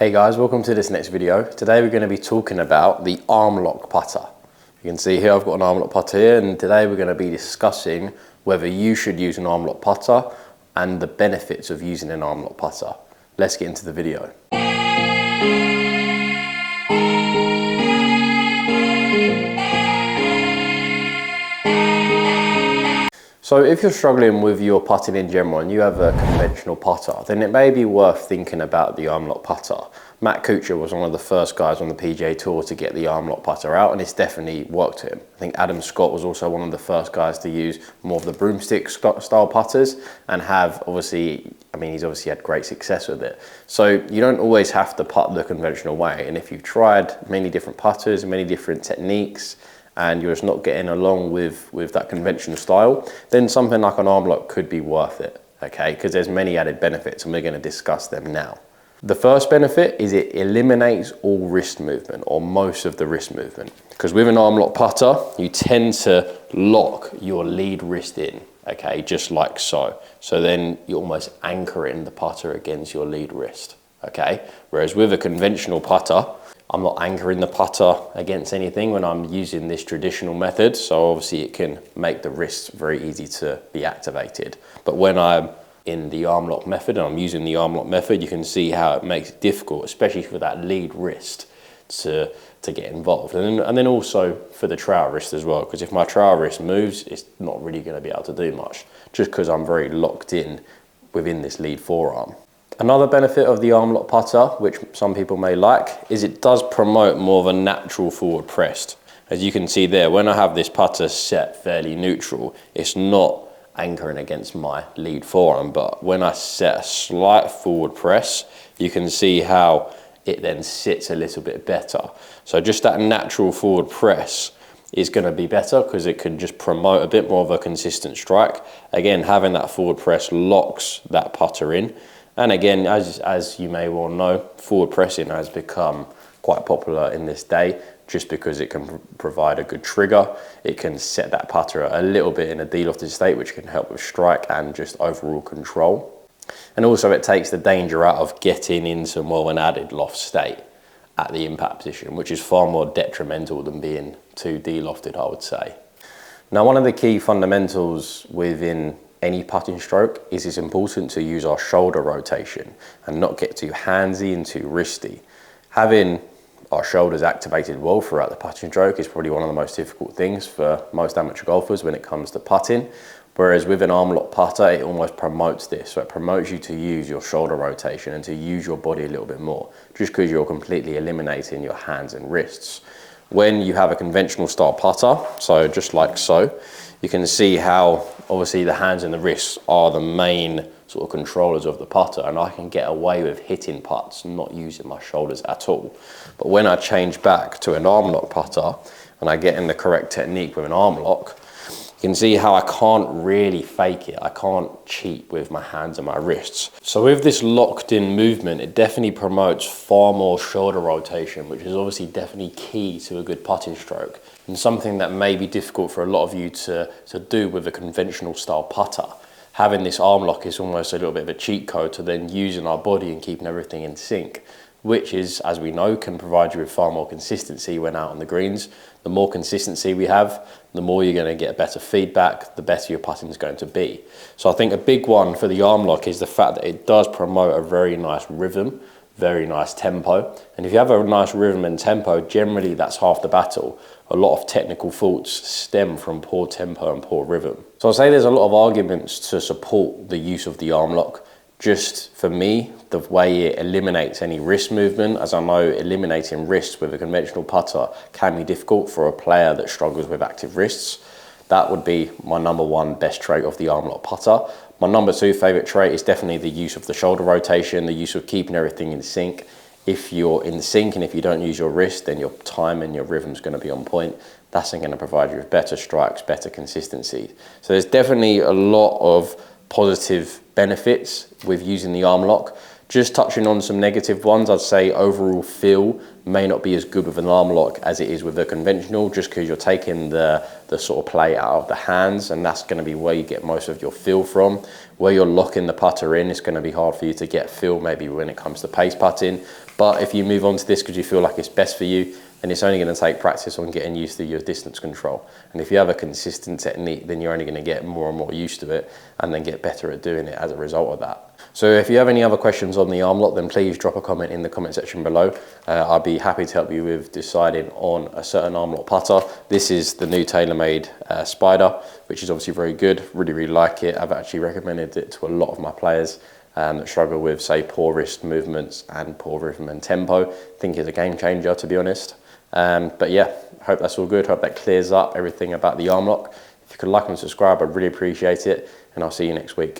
Hey guys, welcome to this next video. Today we're going to be talking about the arm lock putter. You can see here I've got an arm lock putter here, and today we're going to be discussing whether you should use an arm lock putter and the benefits of using an arm lock putter. Let's get into the video. So if you're struggling with your putting in general and you have a conventional putter, then it may be worth thinking about the arm lock putter. Matt Kutcher was one of the first guys on the PGA Tour to get the arm lock putter out, and it's definitely worked for him. I think Adam Scott was also one of the first guys to use more of the broomstick style putters and have obviously, he's obviously had great success with it. So you don't always have to putt the conventional way, and if you've tried many different putters, many different techniques, and you're just not getting along with that conventional style, then something like an arm lock could be worth it, okay? Because there's many added benefits, and we're going to discuss them now. The first benefit is it eliminates all wrist movement, or most of the wrist movement. Because with an arm lock putter, you tend to lock your lead wrist in, okay, just like so. So then you're almost anchoring the putter against your lead wrist, okay? Whereas with a conventional putter, I'm not anchoring the putter against anything when I'm using this traditional method, so obviously it can make the wrist very easy to be activated. But when I'm in the arm lock method and I'm using the arm lock method, you can see how it makes it difficult, especially for that lead wrist to get involved. And then also for the trowel wrist as well, because if my trowel wrist moves, it's not really going to be able to do much, just because I'm very locked in within this lead forearm. Another benefit of the arm lock putter, which some people may like, is it does promote more of a natural forward press. As you can see there, when I have this putter set fairly neutral, it's not anchoring against my lead forearm, but when I set a slight forward press, you can see how it then sits a little bit better. So just that natural forward press is going to be better because it can just promote a bit more of a consistent strike. Again, having that forward press locks that putter in. And again, as you may well know, forward pressing has become quite popular in this day just because it can provide a good trigger. It can set that putter a little bit in a de-lofted state, which can help with strike and just overall control. And also it takes the danger out of getting into more of an added loft state at the impact position, which is far more detrimental than being too de-lofted, I would say. Now, one of the key fundamentals within any putting stroke is it's important to use our shoulder rotation and not get too handsy and too wristy. Having our shoulders activated well throughout the putting stroke is probably one of the most difficult things for most amateur golfers when it comes to putting. Whereas with an arm lock putter, it almost promotes this. So it promotes you to use your shoulder rotation and to use your body a little bit more, just because you're completely eliminating your hands and wrists. When you have a conventional style putter, so just like so, you can see how obviously the hands and the wrists are the main sort of controllers of the putter, and I can get away with hitting putts, not using my shoulders at all. But when I change back to an arm lock putter and I get in the correct technique with an arm lock, you can see how I can't really fake it. I can't cheat with my hands and my wrists. So with this locked in movement, it definitely promotes far more shoulder rotation, which is obviously definitely key to a good putting stroke, and something that may be difficult for a lot of you to do with a conventional style putter. Having this arm lock is almost a little bit of a cheat code to then using our body and keeping everything in sync, which is, as we know, can provide you with far more consistency when out on the greens. The more consistency we have, the more you're going to get better feedback, the better your putting is going to be. So I think a big one for the arm lock is the fact that it does promote a very nice rhythm, very nice tempo. And if you have a nice rhythm and tempo, generally that's half the battle. A lot of technical faults stem from poor tempo and poor rhythm. So I'll say there's a lot of arguments to support the use of the arm lock. Just for me, the way it eliminates any wrist movement, as I know eliminating wrists with a conventional putter can be difficult for a player that struggles with active wrists. That would be my number one best trait of the arm lock putter. My number two favorite trait is definitely the use of the shoulder rotation, the use of keeping everything in sync. If you're in sync and if you don't use your wrist, then your time and your rhythm is going to be on point. That's going to provide you with better strikes, better consistency. So there's definitely a lot of positive benefits with using the arm lock. Just touching on some negative ones, I'd say overall feel may not be as good with an arm lock as it is with a conventional, just because you're taking the sort of play out of the hands, and that's going to be where you get most of your feel from. Where you're locking the putter in, it's going to be hard for you to get feel maybe when it comes to pace putting. But if you move on to this because you feel like it's best for you, then it's only going to take practice on getting used to your distance control. And if you have a consistent technique, then you're only going to get more and more used to it and then get better at doing it as a result of that. So if you have any other questions on the arm lock, then please drop a comment in the comment section below. I'll be happy to help you with deciding on a certain arm lock putter. This is the new TaylorMade Spider, which is obviously very good. Really like it. I've actually recommended it to a lot of my players that struggle with, say, poor wrist movements and poor rhythm and tempo. I think it's a game changer, to be honest. But yeah, hope that's all good. Hope that clears up everything about the arm lock. If you could like and subscribe, I'd really appreciate it. And I'll see you next week.